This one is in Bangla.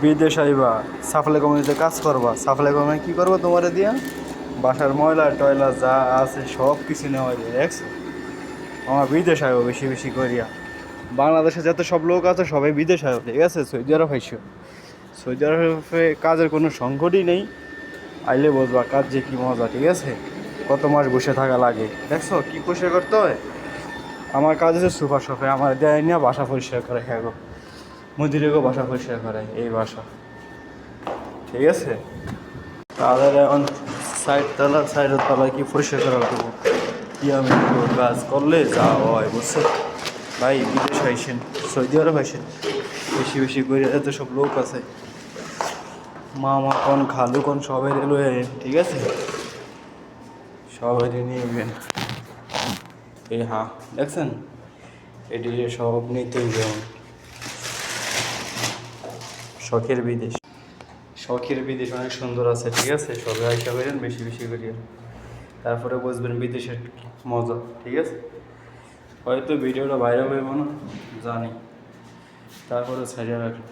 বিদেশ আইবা, সাপ্লাই কোম্পানিতে কাজ করবা, সাপ্লাই কোম্পানি কী করবো তোমারে দিয়া? বাসার ময়লা টয়লা যা আছে সব কিছু নেওয়া যায়, দেখছো? আমার বিদেশ আইব বেশি বেশি করিয়া। বাংলাদেশে যত সব লোক আছে সবাই বিদেশ আইব, ঠিক আছে? সৌদি আরব আইসো। সৌদি আরবে কাজের কোনো সংকটই নেই, আইলে বুঝবা কাজ যে কী মজা, ঠিক আছে? কত মাস বসে থাকা লাগে, দেখছো কী পরিষ্কার করতে হয়? আমার কাজ হচ্ছে সুপার শপে, আমার দেয় নিয়ে বাসা পরিষ্কার করে খাবো, মুদিরেও বাসা পরিষ্কার করে, এই বাসা, ঠিক আছে? তাদের এখন সাইডের তলায় কি পরিষ্কার করা লাগবে, কি আমি কাজ করলে যা হয়, বুঝছো ভাই? বিদেশ আইসেন, সৌদি আরব আইসেন, বেশি বেশি করে এত সব লোক আছে, মামা কোন খালু কোন সবাই এলো, ঠিক আছে? সবাই নিয়ে নেবেন। এই হ্যাঁ দেখছেন, এটি সব নিতেই যেমন শখের বিদেশ, শখের বিদেশ অনেক সুন্দর আছে, ঠিক আছে? সবাই আশা করেন বেশি বেশি করিয়া, তারপরে বুঝবেন বিদেশের মজা, ঠিক আছে? হয়তো ভিডিওটা ভাইরাল হইব না জানি, তারপরে ছাড়িয়ে রাখেন।